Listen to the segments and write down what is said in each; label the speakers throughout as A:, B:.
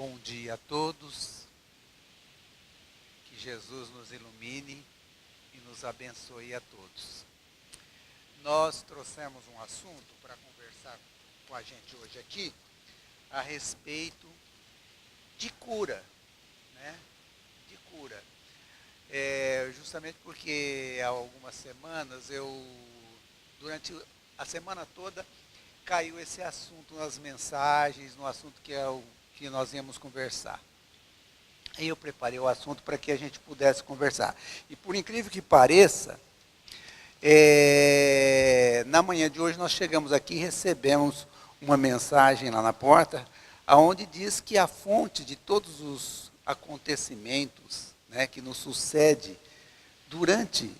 A: Bom dia a todos, que Jesus nos ilumine e nos abençoe a todos. Nós trouxemos um assunto para conversar com a gente hoje aqui a respeito de cura, né? De cura. Justamente porque há algumas semanas, durante a semana toda, caiu esse assunto nas mensagens, no assunto que é o que nós íamos conversar. Aí eu preparei o assunto para que a gente pudesse conversar. E por incrível que pareça, na manhã de hoje nós chegamos aqui e recebemos uma mensagem lá na porta, onde diz que a fonte de todos os acontecimentos, né, que nos sucede durante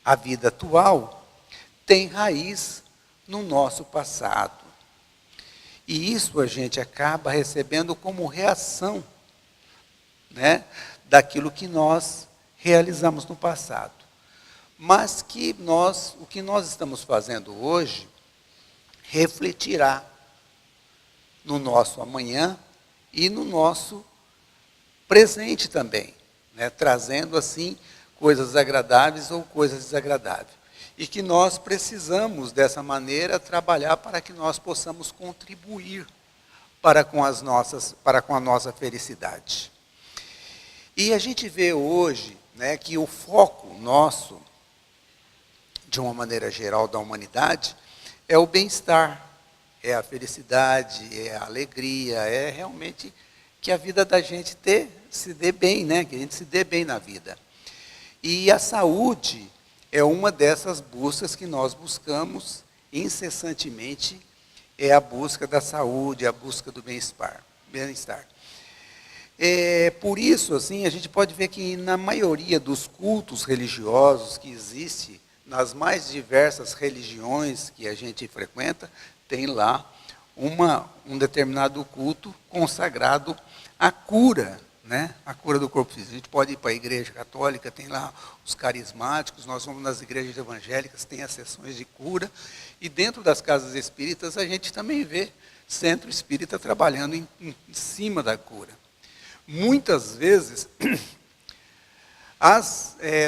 A: a vida atual tem raiz no nosso passado. E isso a gente acaba recebendo como reação, né, daquilo que nós realizamos no passado. Mas que o que nós estamos fazendo hoje refletirá no nosso amanhã e no nosso presente também, né, trazendo assim coisas agradáveis ou coisas desagradáveis. E que nós precisamos, dessa maneira, trabalhar para que nós possamos contribuir para com a nossa felicidade. E a gente vê hoje, né, que o foco nosso, de uma maneira geral da humanidade, é o bem-estar, é a felicidade, é a alegria, é realmente que a vida da gente se dê bem, né, que a gente se dê bem na vida. E a saúde é uma dessas buscas que nós buscamos incessantemente, é a busca da saúde, a busca do bem-estar. Por isso, assim, a gente pode ver que na maioria dos cultos religiosos que existem, nas mais diversas religiões que a gente frequenta, tem lá um determinado culto consagrado à cura, né? A cura do corpo físico. A gente pode ir para a igreja católica, tem lá os carismáticos, nós vamos nas igrejas evangélicas, tem as sessões de cura, e dentro das casas espíritas a gente também vê centro espírita trabalhando em cima da cura. Muitas vezes,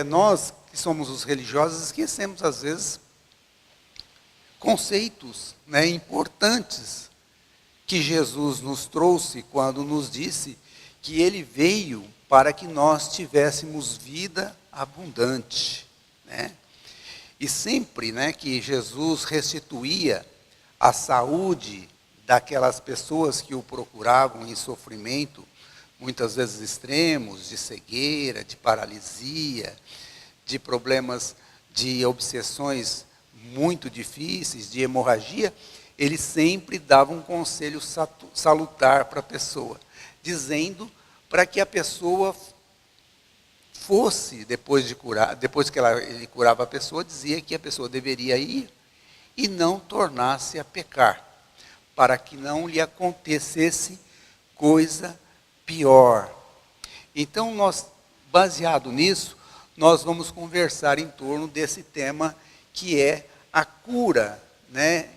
A: nós que somos os religiosos esquecemos às vezes conceitos, né, importantes que Jesus nos trouxe quando nos disse que ele veio para que nós tivéssemos vida abundante, né? E sempre, né, que Jesus restituía a saúde daquelas pessoas que o procuravam em sofrimento, muitas vezes extremos, de cegueira, de paralisia, de problemas de obsessões muito difíceis, de hemorragia, ele sempre dava um conselho salutar para a pessoa, dizendo para que a pessoa fosse, depois que ele curava a pessoa, dizia que a pessoa deveria ir e não tornasse a pecar, para que não lhe acontecesse coisa pior. Então, baseado nisso, nós vamos conversar em torno desse tema que é a cura, né?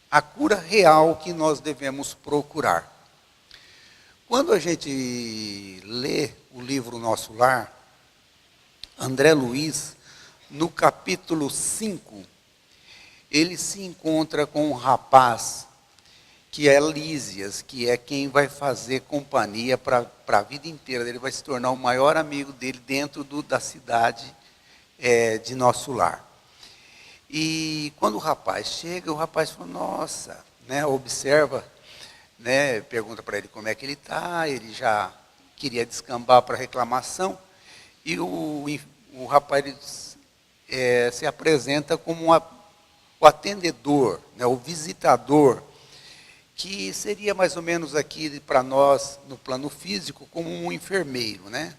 A: A cura real que nós devemos procurar. Quando a gente lê o livro Nosso Lar, André Luiz, no capítulo 5, ele se encontra com um rapaz, que é Lísias, que é quem vai fazer companhia para a vida inteira. Ele vai se tornar o maior amigo dele dentro da cidade de Nosso Lar. E quando o rapaz chega, o rapaz fala, nossa, né, observa, né, pergunta para ele como é que ele está, ele já queria descambar para reclamação, e o rapaz se apresenta como o atendedor, né, o visitador, que seria mais ou menos aqui para nós, no plano físico, como um enfermeiro, né?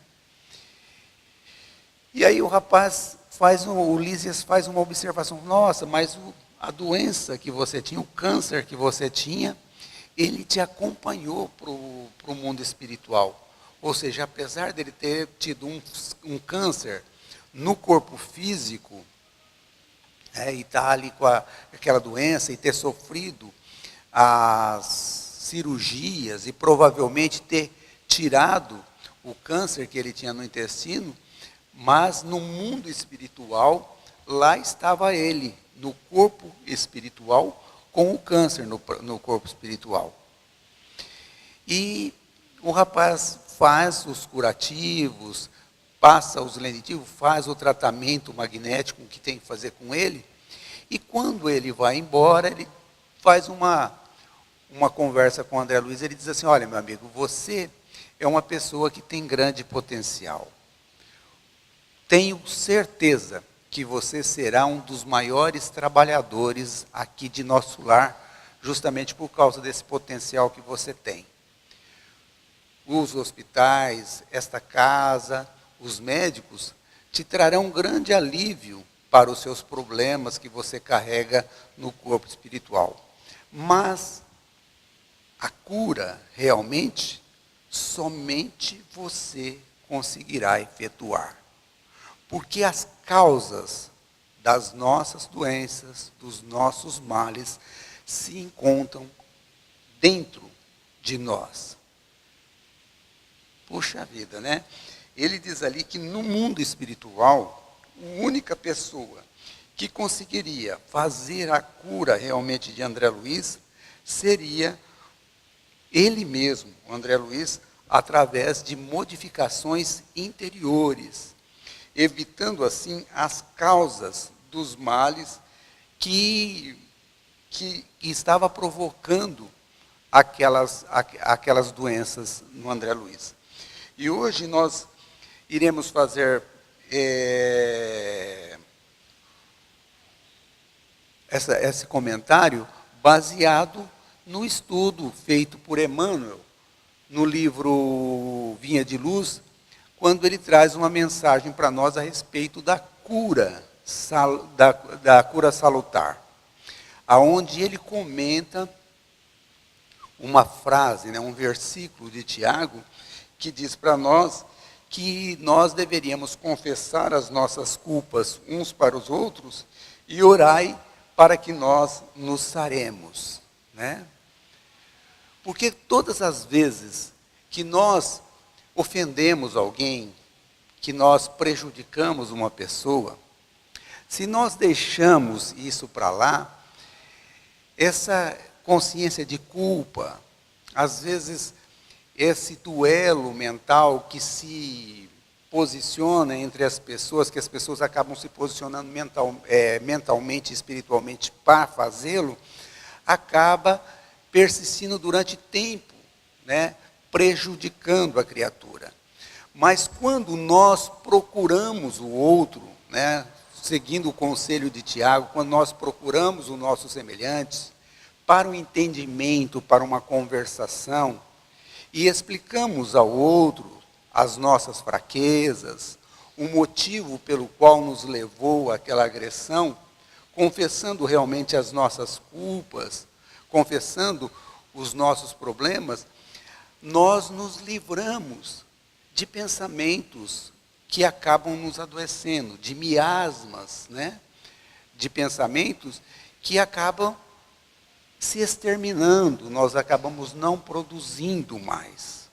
A: E aí o Lísias faz uma observação, nossa, mas a doença que você tinha, o câncer que você tinha, ele te acompanhou para o mundo espiritual. Ou seja, apesar dele ter tido um câncer no corpo físico, e estar ali com aquela doença e ter sofrido as cirurgias e provavelmente ter tirado o câncer que ele tinha no intestino, mas no mundo espiritual, lá estava ele, no corpo espiritual, com o câncer no corpo espiritual. E o rapaz faz os curativos, passa os lenitivos, faz o tratamento magnético que tem que fazer com ele, e quando ele vai embora, ele faz uma conversa com o André Luiz, ele diz assim, olha, meu amigo, você é uma pessoa que tem grande potencial. Tenho certeza que você será um dos maiores trabalhadores aqui de nosso lar, justamente por causa desse potencial que você tem. Os hospitais, esta casa, os médicos, te trarão um grande alívio para os seus problemas que você carrega no corpo espiritual. Mas a cura, realmente, somente você conseguirá efetuar. Porque as causas das nossas doenças, dos nossos males, se encontram dentro de nós. Puxa vida, né? Ele diz ali que no mundo espiritual, a única pessoa que conseguiria fazer a cura realmente de André Luiz seria ele mesmo, o André Luiz, através de modificações interiores, evitando assim as causas dos males que estava provocando aquelas doenças no André Luiz. E hoje nós iremos fazer esse comentário baseado no estudo feito por Emmanuel, no livro Vinha de Luz, quando ele traz uma mensagem para nós a respeito da cura, da cura salutar, aonde ele comenta uma frase, né, um versículo de Tiago, que diz para nós que nós deveríamos confessar as nossas culpas uns para os outros e orai para que nós nos saremos, né? Porque todas as vezes que nós ofendemos alguém, que nós prejudicamos uma pessoa, se nós deixamos isso para lá, essa consciência de culpa, às vezes esse duelo mental que se posiciona entre as pessoas, que as pessoas acabam se posicionando mentalmente e espiritualmente para fazê-lo, acaba persistindo durante tempo, né, prejudicando a criatura. Mas quando nós procuramos o outro, né, seguindo o conselho de Tiago, quando nós procuramos os nossos semelhantes, para um entendimento, para uma conversação, e explicamos ao outro as nossas fraquezas, o motivo pelo qual nos levou àquela agressão, confessando realmente as nossas culpas, confessando os nossos problemas, nós nos livramos de pensamentos que acabam nos adoecendo, de miasmas, né? De pensamentos que acabam se exterminando, nós acabamos não produzindo mais.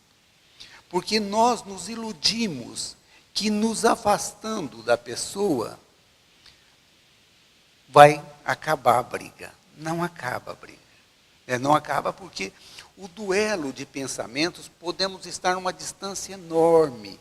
A: Porque nós nos iludimos que nos afastando da pessoa vai acabar a briga. Não acaba a briga. Não acaba porque o duelo de pensamentos, podemos estar numa distância enorme,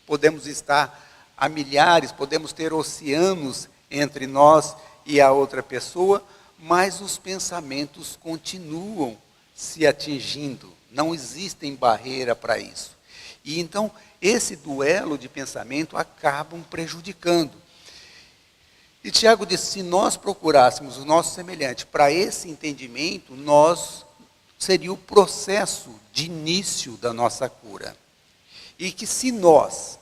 A: podemos estar a milhares, podemos ter oceanos entre nós e a outra pessoa, mas os pensamentos continuam se atingindo, não existem barreira para isso. E então, esse duelo de pensamento acabam prejudicando. E Tiago disse, se nós procurássemos o nosso semelhante para esse entendimento, seria o processo de início da nossa cura. E que se nós,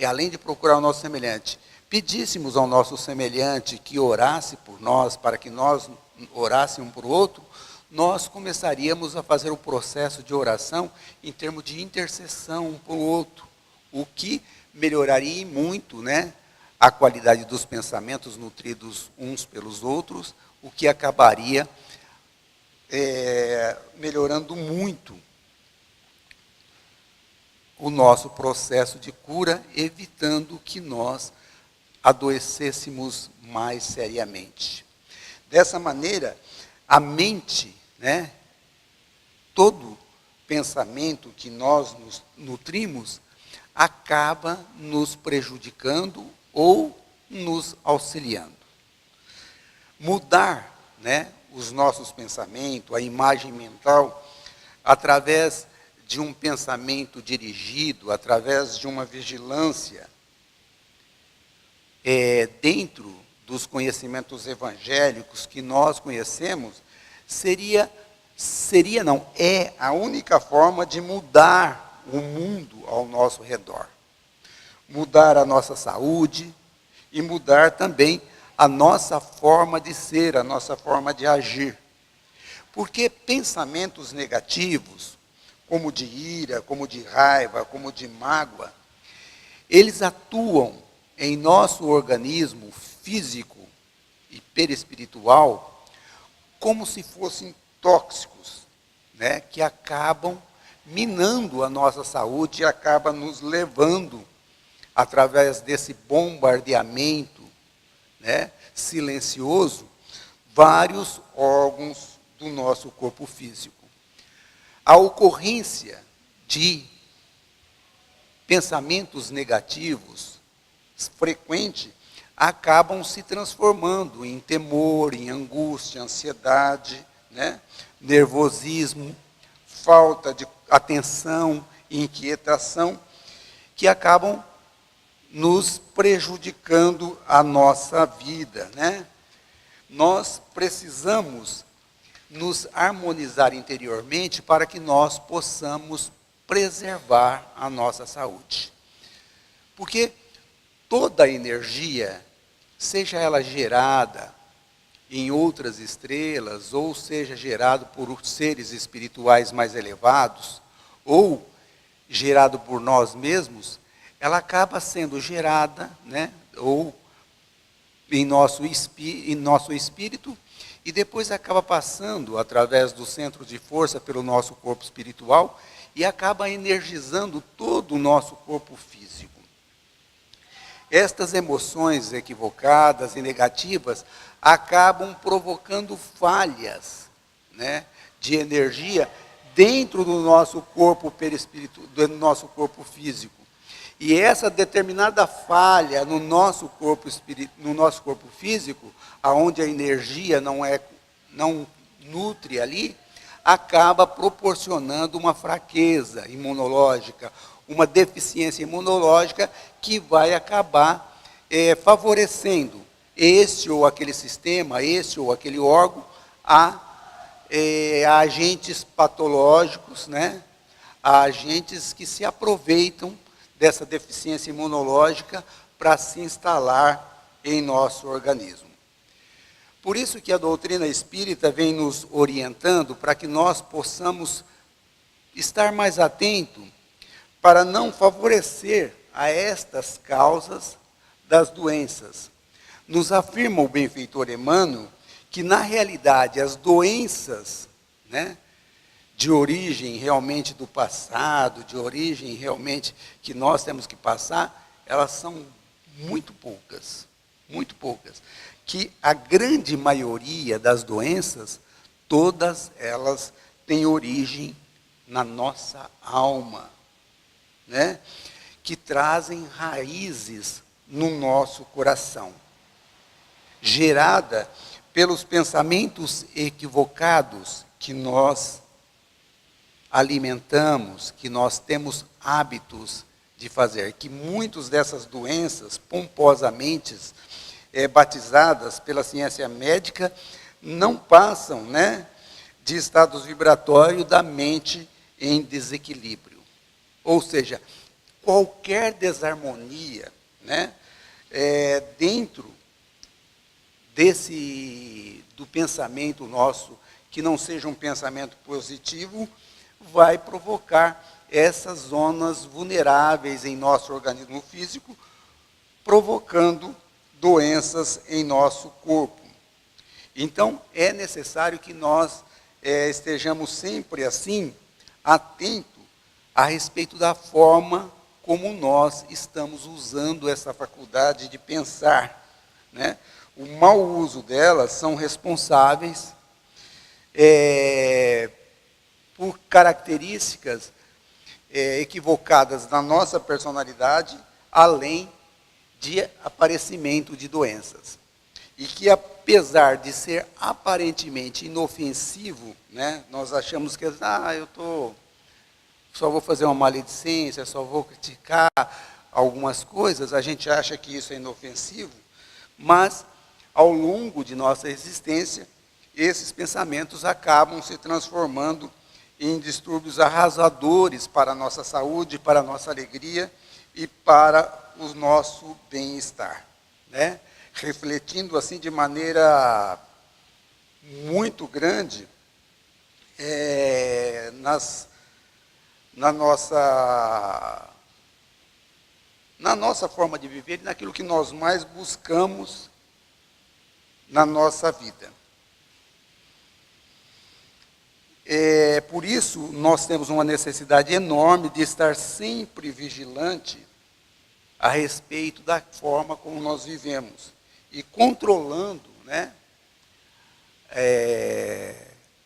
A: além de procurar o nosso semelhante, pedíssemos ao nosso semelhante que orasse por nós, para que nós orássemos um por outro, nós começaríamos a fazer o processo de oração em termos de intercessão um por outro, o que melhoraria muito, né, a qualidade dos pensamentos nutridos uns pelos outros, o que acabaria melhorando muito o nosso processo de cura, evitando que nós adoecêssemos mais seriamente. Dessa maneira, a mente, né, todo pensamento que nós nos nutrimos, acaba nos prejudicando ou nos auxiliando. Mudar, né, os nossos pensamentos, a imagem mental, através de um pensamento dirigido, através de uma vigilância, dentro dos conhecimentos evangélicos que nós conhecemos, é a única forma de mudar o mundo ao nosso redor. Mudar a nossa saúde e mudar também a nossa forma de ser, a nossa forma de agir. Porque pensamentos negativos, como de ira, como de raiva, como de mágoa, eles atuam em nosso organismo físico e perispiritual como se fossem tóxicos, né, que acabam minando a nossa saúde e acabam nos levando, através desse bombardeamento, né, silencioso, vários órgãos do nosso corpo físico. A ocorrência de pensamentos negativos frequentes acabam se transformando em temor, em angústia, ansiedade, né, nervosismo, falta de atenção, inquietação, que acabam nos prejudicando a nossa vida, né? Nós precisamos nos harmonizar interiormente para que nós possamos preservar a nossa saúde. Porque toda a energia, seja ela gerada em outras estrelas, ou seja gerada por seres espirituais mais elevados, ou gerado por nós mesmos, ela acaba sendo gerada, né, ou em nosso espírito, e depois acaba passando através do centro de força pelo nosso corpo espiritual e acaba energizando todo o nosso corpo físico. Estas emoções equivocadas e negativas acabam provocando falhas, né, de energia dentro do nosso corpo perispírito, do nosso corpo físico. E essa determinada falha no nosso corpo físico, aonde a energia não nutre ali, acaba proporcionando uma fraqueza imunológica, uma deficiência imunológica que vai acabar favorecendo este ou aquele sistema, este ou aquele órgão, a agentes patológicos, né? A agentes que se aproveitam dessa deficiência imunológica para se instalar em nosso organismo. Por isso que a doutrina espírita vem nos orientando para que nós possamos estar mais atentos para não favorecer a estas causas das doenças. Nos afirma o benfeitor Emmanuel que, na realidade, as doenças, né, de origem realmente do passado, de origem realmente que nós temos que passar, elas são muito poucas. Que a grande maioria das doenças, todas elas têm origem na nossa alma, né? Que trazem raízes no nosso coração, gerada pelos pensamentos equivocados que nós alimentamos, que nós temos hábitos de fazer, que muitas dessas doenças pomposamente batizadas pela ciência médica não passam, né, de estados vibratórios da mente em desequilíbrio. Ou seja, qualquer desarmonia, né, dentro do pensamento nosso, que não seja um pensamento positivo, vai provocar essas zonas vulneráveis em nosso organismo físico, provocando doenças em nosso corpo. Então, é necessário que nós estejamos sempre assim, atentos a respeito da forma como nós estamos usando essa faculdade de pensar, né? O mau uso delas são responsáveis por características equivocadas na nossa personalidade, além de aparecimento de doenças. E que, apesar de ser aparentemente inofensivo, né, nós achamos que só vou fazer uma maledicência, só vou criticar algumas coisas, a gente acha que isso é inofensivo, mas, ao longo de nossa existência, esses pensamentos acabam se transformando em distúrbios arrasadores para a nossa saúde, para a nossa alegria e para o nosso bem-estar, né? Refletindo assim de maneira muito grande na nossa forma de viver e naquilo que nós mais buscamos na nossa vida. Por isso, nós temos uma necessidade enorme de estar sempre vigilante a respeito da forma como nós vivemos e controlando, né,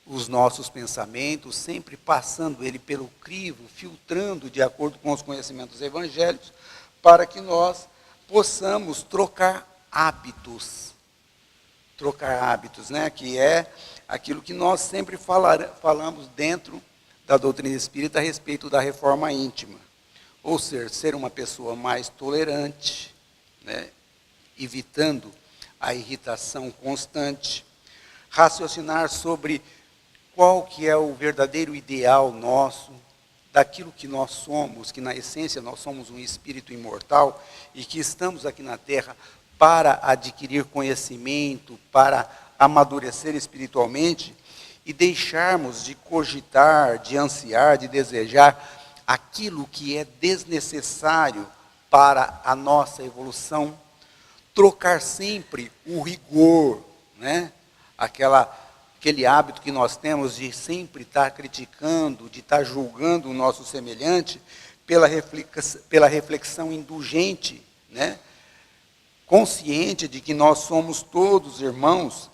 A: os nossos pensamentos, sempre passando ele pelo crivo, filtrando de acordo com os conhecimentos evangélicos, para que nós possamos trocar hábitos, né, que é aquilo que nós sempre falamos dentro da doutrina espírita a respeito da reforma íntima. Ou seja, ser uma pessoa mais tolerante, né, evitando a irritação constante, raciocinar sobre qual que é o verdadeiro ideal nosso, daquilo que nós somos, que na essência nós somos um espírito imortal e que estamos aqui na Terra para adquirir conhecimento, para amadurecer espiritualmente e deixarmos de cogitar, de ansiar, de desejar aquilo que é desnecessário para a nossa evolução, trocar sempre o rigor, né? Aquele hábito que nós temos de sempre estar criticando, de estar julgando o nosso semelhante, pela reflexão indulgente, né? Consciente de que nós somos todos irmãos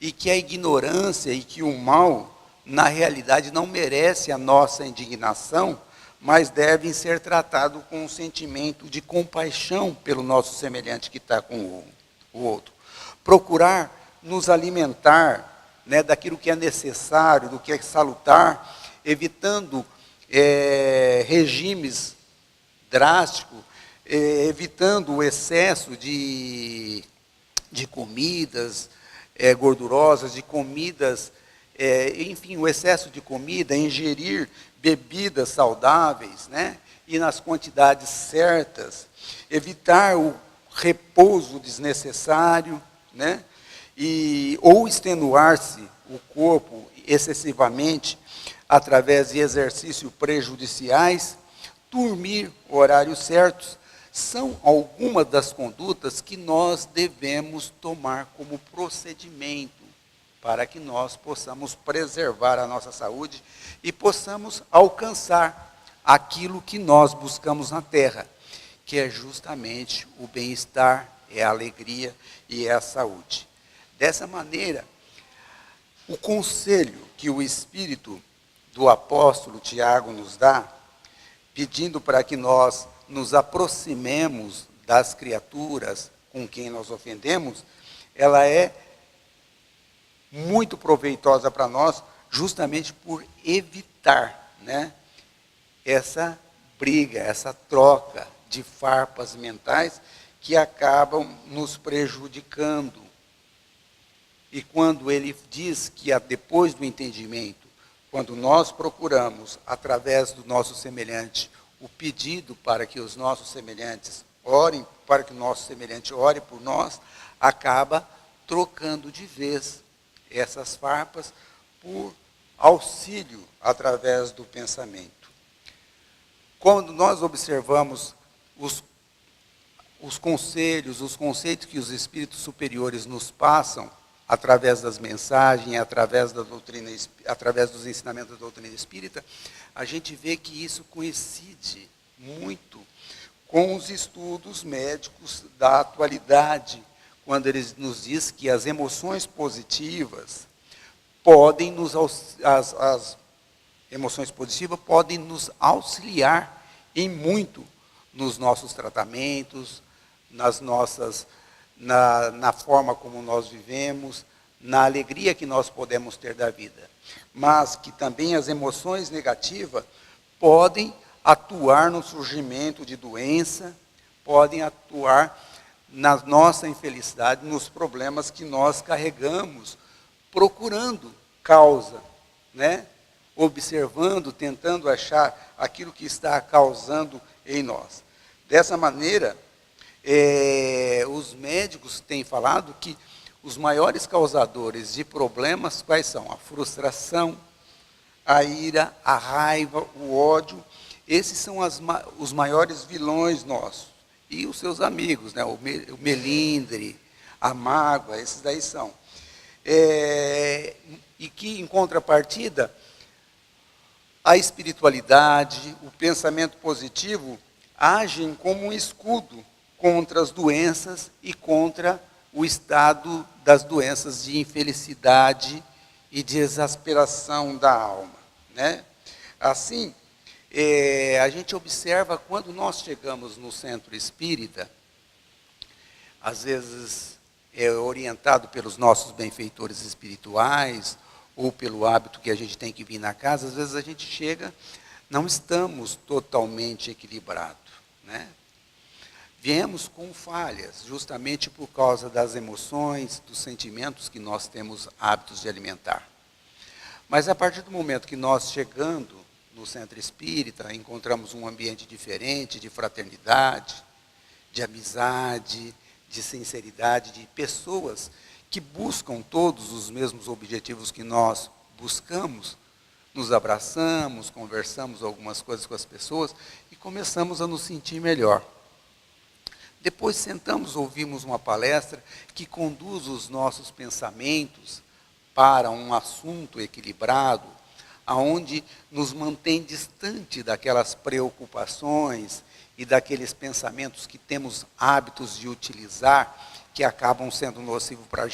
A: e que a ignorância e que o mal, na realidade, não merece a nossa indignação, mas devem ser tratados com um sentimento de compaixão pelo nosso semelhante que está com o outro. Procurar nos alimentar, né, daquilo que é necessário, do que é salutar, evitando regimes drásticos, evitando o excesso de comidas gordurosas, de comidas, enfim, o excesso de comida, ingerir bebidas saudáveis, né, e nas quantidades certas, evitar o repouso desnecessário, né, ou extenuar-se o corpo excessivamente através de exercícios prejudiciais, dormir horários certos, são algumas das condutas que nós devemos tomar como procedimento para que nós possamos preservar a nossa saúde e possamos alcançar aquilo que nós buscamos na Terra, que é justamente o bem-estar, é a alegria e é a saúde. Dessa maneira, o conselho que o Espírito do apóstolo Tiago nos dá, pedindo para que nós nos aproximemos das criaturas com quem nós ofendemos, ela é muito proveitosa para nós, justamente por evitar, né, essa briga, essa troca de farpas mentais que acabam nos prejudicando. E quando ele diz que depois do entendimento, quando nós procuramos, através do nosso semelhante, o pedido para que os nossos semelhantes orem, para que o nosso semelhante ore por nós, acaba trocando de vez essas farpas por auxílio através do pensamento. Quando nós observamos os conselhos, os conceitos que os espíritos superiores nos passam através das mensagens, através da doutrina, através dos ensinamentos da doutrina espírita, a gente vê que isso coincide muito com os estudos médicos da atualidade, quando eles nos diz que as emoções positivas podem as emoções positivas podem nos auxiliar em muito nos nossos tratamentos, na forma como nós vivemos, na alegria que nós podemos ter da vida. Mas que também as emoções negativas podem atuar no surgimento de doença, podem atuar na nossa infelicidade, nos problemas que nós carregamos, procurando causa, né? Observando, tentando achar aquilo que está causando em nós. Dessa maneira, os médicos têm falado que os maiores causadores de problemas, quais são? A frustração, a ira, a raiva, o ódio. Esses são os maiores vilões nossos. E os seus amigos, né? o melindre, a mágoa, esses daí são. E que, em contrapartida, a espiritualidade, o pensamento positivo, agem como um escudo contra as doenças e contra o estado das doenças de infelicidade e de exasperação da alma, né? Assim, a gente observa quando nós chegamos no centro espírita, às vezes orientado pelos nossos benfeitores espirituais, ou pelo hábito que a gente tem que vir na casa, às vezes a gente chega, não estamos totalmente equilibrados, né? Viemos com falhas, justamente por causa das emoções, dos sentimentos que nós temos hábitos de alimentar. Mas a partir do momento que nós, chegando no centro espírita, encontramos um ambiente diferente, de fraternidade, de amizade, de sinceridade, de pessoas que buscam todos os mesmos objetivos que nós buscamos, nos abraçamos, conversamos algumas coisas com as pessoas e começamos a nos sentir melhor. Depois sentamos, ouvimos uma palestra que conduz os nossos pensamentos para um assunto equilibrado, aonde nos mantém distante daquelas preocupações e daqueles pensamentos que temos hábitos de utilizar, que acabam sendo nocivos para a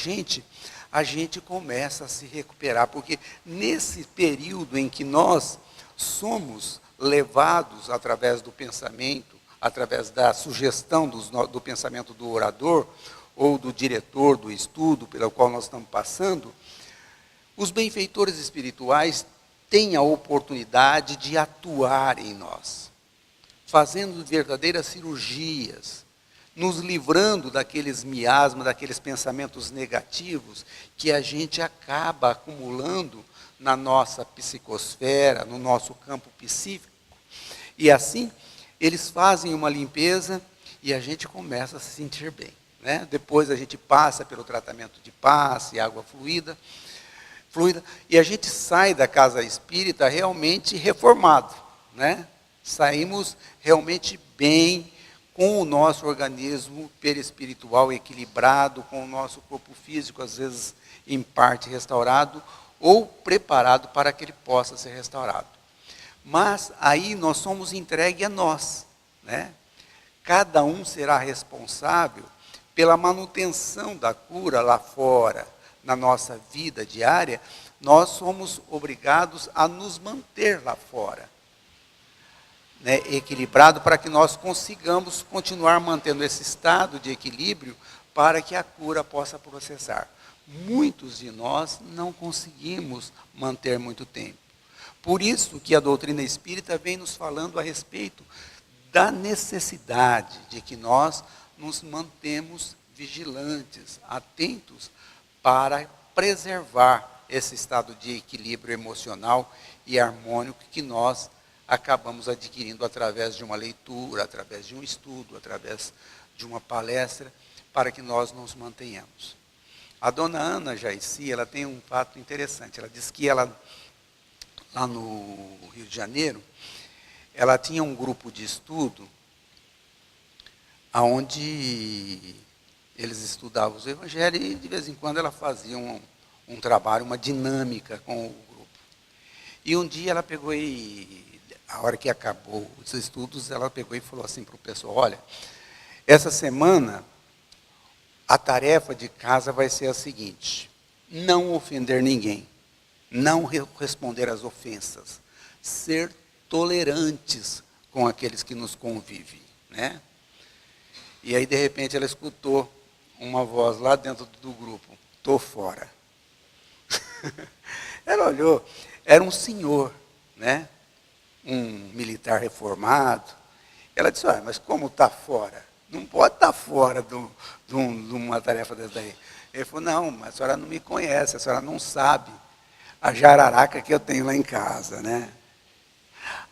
A: gente começa a se recuperar, porque nesse período em que nós somos levados através do pensamento, através da sugestão do pensamento do orador, ou do diretor do estudo pelo qual nós estamos passando, os benfeitores espirituais têm a oportunidade de atuar em nós, fazendo verdadeiras cirurgias, nos livrando daqueles miasmas, daqueles pensamentos negativos que a gente acaba acumulando na nossa psicosfera, no nosso campo psíquico. E assim, eles fazem uma limpeza e a gente começa a se sentir bem, né? Depois a gente passa pelo tratamento de passe, água fluida, e a gente sai da casa espírita realmente reformado, né? Saímos realmente bem, com o nosso organismo perispiritual equilibrado, com o nosso corpo físico, às vezes, em parte restaurado, ou preparado para que ele possa ser restaurado. Mas aí nós somos entregues a nós, né? Cada um será responsável pela manutenção da cura lá fora, na nossa vida diária. Nós somos obrigados a nos manter lá fora, né, equilibrado, para que nós consigamos continuar mantendo esse estado de equilíbrio para que a cura possa processar. Muitos de nós não conseguimos manter muito tempo. Por isso que a doutrina espírita vem nos falando a respeito da necessidade de que nós nos mantemos vigilantes, atentos, para preservar esse estado de equilíbrio emocional e harmônico que nós acabamos adquirindo através de uma leitura, através de um estudo, através de uma palestra, para que nós nos mantenhamos. A dona Ana Jaici, ela tem um fato interessante. Ela diz que ela, lá no Rio de Janeiro, ela tinha um grupo de estudo onde Eles estudavam os evangelhos e de vez em quando ela fazia um trabalho, uma dinâmica com o grupo. E um dia ela pegou a hora que acabou os estudos, ela pegou e falou assim para o pessoal, olha, essa semana a tarefa de casa vai ser a seguinte, não ofender ninguém, não responder às ofensas, ser tolerantes com aqueles que nos convivem, né? E aí, de repente, ela escutou uma voz lá dentro do grupo, estou fora. Ela olhou, era um senhor, né? Um militar reformado. Ela disse, mas como está fora? Não pode estar fora de uma tarefa dessa daí. Ele falou, não, mas a senhora não me conhece, a senhora não sabe a jararaca que eu tenho lá em casa, né?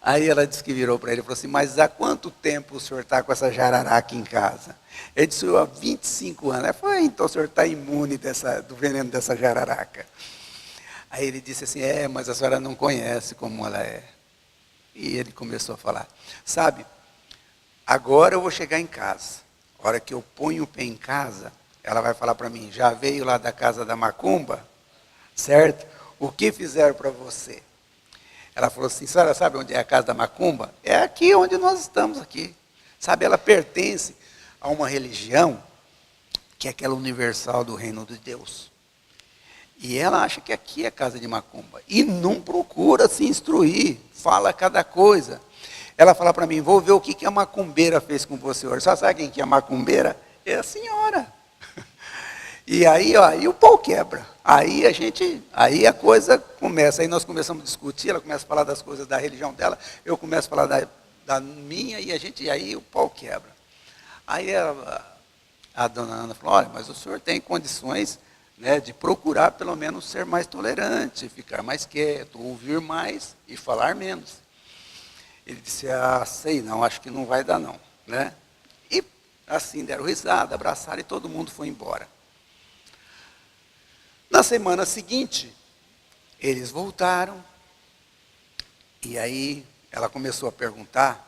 A: Aí ela disse que virou para ele e falou assim, mas há quanto tempo o senhor está com essa jararaca em casa? Ele disse, há 25 anos. Ela falou, então o senhor está imune do veneno dessa jararaca. Aí ele disse assim, mas a senhora não conhece como ela é. E ele começou a falar, sabe, agora eu vou chegar em casa. A hora que eu ponho o pé em casa, ela vai falar para mim, já veio lá da casa da macumba? Certo? O que fizeram para você? Ela falou assim, senhora sabe onde é a casa da macumba? É aqui onde nós estamos aqui. Sabe, ela pertence a uma religião que é aquela universal do reino de Deus. E ela acha que aqui é casa de macumba. E não procura se instruir, fala cada coisa. Ela fala para mim, vou ver o que a macumbeira fez com você hoje. Só sabe quem que é a macumbeira? É a senhora. E aí, aí o pau quebra. Aí a coisa começa. Aí nós começamos a discutir, ela começa a falar das coisas da religião dela, eu começo a falar da minha, e aí o pau quebra. Aí a dona Ana falou, olha, mas o senhor tem condições, né, de procurar pelo menos ser mais tolerante, ficar mais quieto, ouvir mais e falar menos. Ele disse, sei não, acho que não vai dar não, né? E assim deram risada, abraçaram e todo mundo foi embora. Na semana seguinte, eles voltaram, e aí ela começou a perguntar,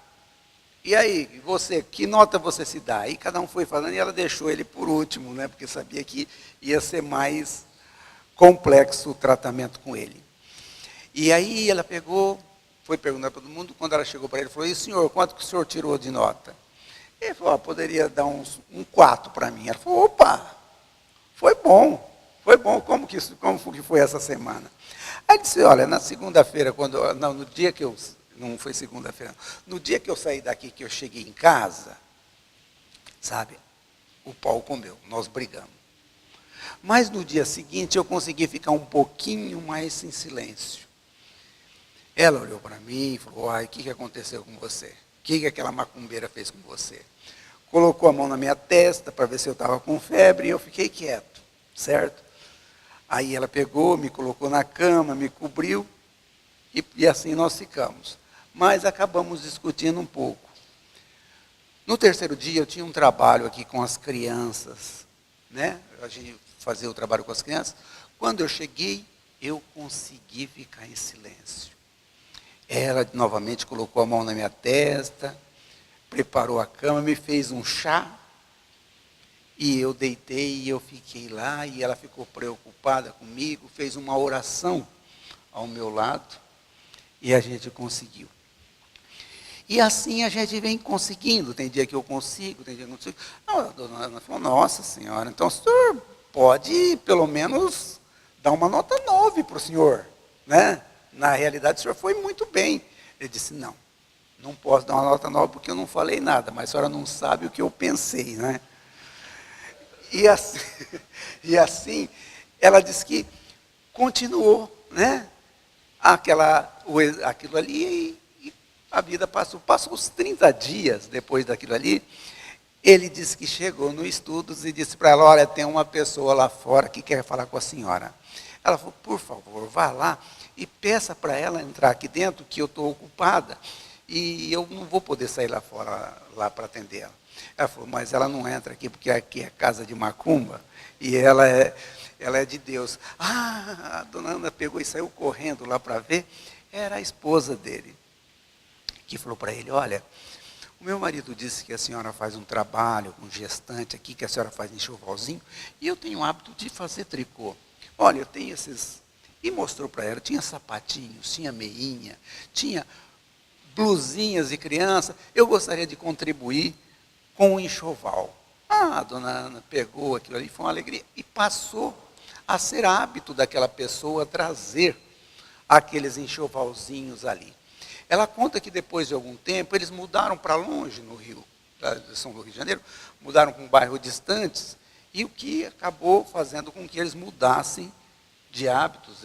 A: e aí, você, que nota você se dá? Aí cada um foi falando e ela deixou ele por último, né, porque sabia que ia ser mais complexo o tratamento com ele. E aí ela pegou, foi perguntar para todo mundo, quando ela chegou para ele, falou, e senhor, quanto que o senhor tirou de nota? Ele falou, poderia dar um 4 para mim. Ela falou, opa, foi bom, como que foi essa semana? Aí ele disse, olha, na segunda-feira, no dia que eu, não foi segunda-feira, no dia que eu saí daqui, que eu cheguei em casa, sabe, o pau comeu, nós brigamos. Mas no dia seguinte eu consegui ficar um pouquinho mais em silêncio. Ela olhou para mim e falou, o que aconteceu com você? O que aquela macumbeira fez com você? Colocou a mão na minha testa para ver se eu estava com febre e eu fiquei quieto, certo? Aí ela pegou, me colocou na cama, me cobriu e assim nós ficamos. Mas acabamos discutindo um pouco. No terceiro dia eu tinha um trabalho aqui com as crianças, né? A gente fazia o trabalho com as crianças. Quando eu cheguei, eu consegui ficar em silêncio. Ela novamente colocou a mão na minha testa, preparou a cama, me fez um chá, e eu deitei e eu fiquei lá, e ela ficou preocupada comigo, fez uma oração ao meu lado, e a gente conseguiu. E assim a gente vem conseguindo, tem dia que eu consigo, tem dia que eu não consigo. Não, a dona Ana falou, nossa senhora, então o senhor pode pelo menos dar uma nota 9 para o senhor, né? Na realidade o senhor foi muito bem. Ele disse, não posso dar uma nota 9 porque eu não falei nada, mas a senhora não sabe o que eu pensei, né? E assim ela disse que continuou, né? Aquilo ali e a vida passou os 30 dias depois daquilo ali. Ele disse que chegou no estudos e disse para ela, olha, tem uma pessoa lá fora que quer falar com a senhora. Ela falou, por favor, vá lá e peça para ela entrar aqui dentro, que eu estou ocupada e eu não vou poder sair lá fora lá para atender ela. Ela falou, mas ela não entra aqui porque aqui é casa de macumba e ela é de Deus. A dona Ana pegou e saiu correndo lá para ver, era a esposa dele, que falou para ele, olha, o meu marido disse que a senhora faz um trabalho com gestante aqui, que a senhora faz enxovalzinho, e eu tenho o hábito de fazer tricô. Olha, eu tenho esses... E mostrou para ela, tinha sapatinhos, tinha meinha, tinha blusinhas de criança. Eu gostaria de contribuir com o enxoval. A dona Ana pegou aquilo ali, foi uma alegria, e passou a ser hábito daquela pessoa trazer aqueles enxovalzinhos ali. Ela conta que depois de algum tempo, eles mudaram para longe no Rio, são do Rio de Janeiro, mudaram para um bairro distantes, e o que acabou fazendo com que eles mudassem de hábitos.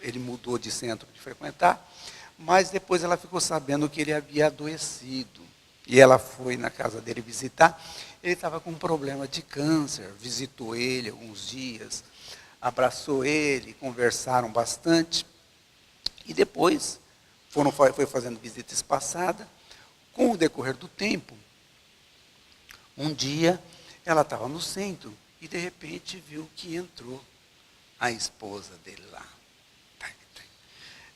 A: Ele mudou de centro de frequentar, mas depois ela ficou sabendo que ele havia adoecido. E ela foi na casa dele visitar, ele estava com um problema de câncer, visitou ele alguns dias, abraçou ele, conversaram bastante, e depois foi fazendo visita espaçada. Com o decorrer do tempo, um dia ela estava no centro e de repente viu que entrou a esposa dele lá.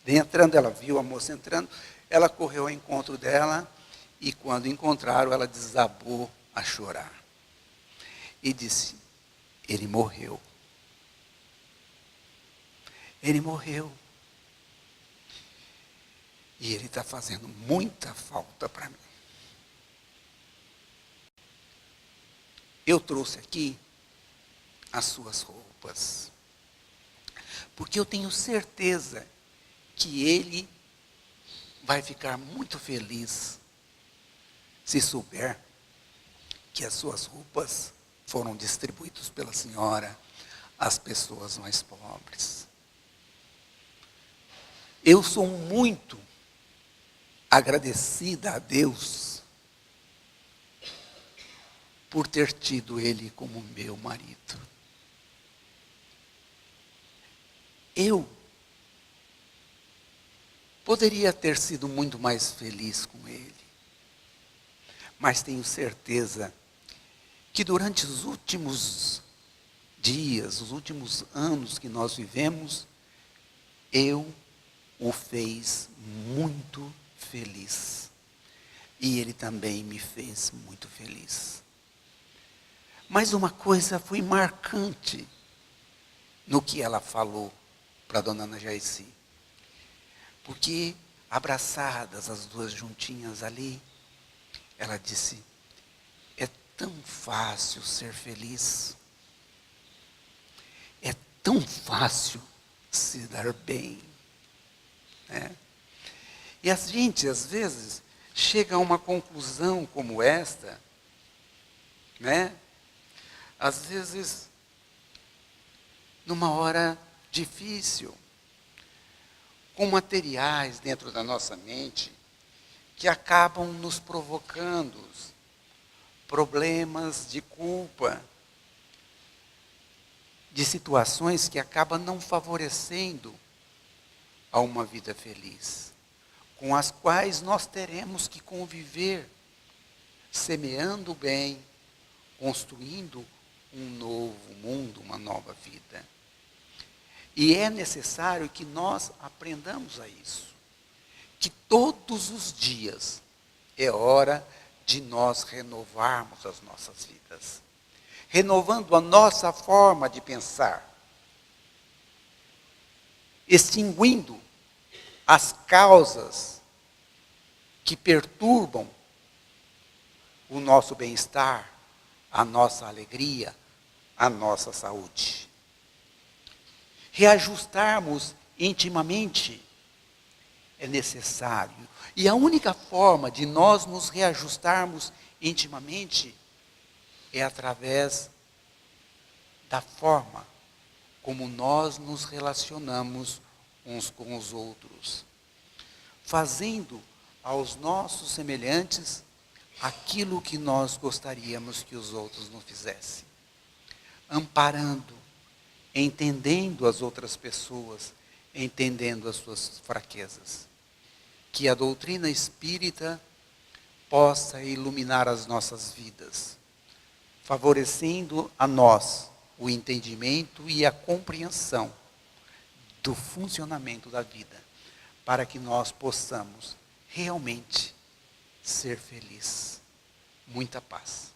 A: Entrando, ela viu a moça entrando, ela correu ao encontro dela e quando encontraram, ela desabou a chorar. E disse, ele morreu. Ele morreu. E ele está fazendo muita falta para mim. Eu trouxe aqui as suas roupas, porque eu tenho certeza que ele vai ficar muito feliz se souber que as suas roupas foram distribuídas pela senhora às pessoas mais pobres. Eu sou muito agradecida a Deus por ter tido ele como meu marido. Eu poderia ter sido muito mais feliz com ele, mas tenho certeza que durante os últimos dias, os últimos anos que nós vivemos, eu o fez muito feliz. E ele também me fez muito feliz. Mas uma coisa foi marcante no que ela falou para a dona Ana Jaeci. Porque, abraçadas, as duas juntinhas ali, ela disse, é tão fácil ser feliz. É tão fácil se dar bem. Né? E a gente, às vezes, chega a uma conclusão como esta, né? Às vezes, numa hora difícil, com materiais dentro da nossa mente que acabam nos provocando problemas de culpa, de situações que acabam não favorecendo a uma vida feliz, com as quais nós teremos que conviver, semeando o bem, construindo um novo mundo, uma nova vida. E é necessário que nós aprendamos a isso. Que todos os dias é hora de nós renovarmos as nossas vidas. Renovando a nossa forma de pensar. Extinguindo as causas que perturbam o nosso bem-estar, a nossa alegria, a nossa saúde. Reajustarmos intimamente é necessário. E a única forma de nós nos reajustarmos intimamente é através da forma como nós nos relacionamos uns com os outros, fazendo aos nossos semelhantes aquilo que nós gostaríamos que os outros nos fizessem, amparando, entendendo as outras pessoas, entendendo as suas fraquezas. Que a doutrina espírita possa iluminar as nossas vidas, favorecendo a nós o entendimento e a compreensão do funcionamento da vida, para que nós possamos realmente ser feliz. Muita paz.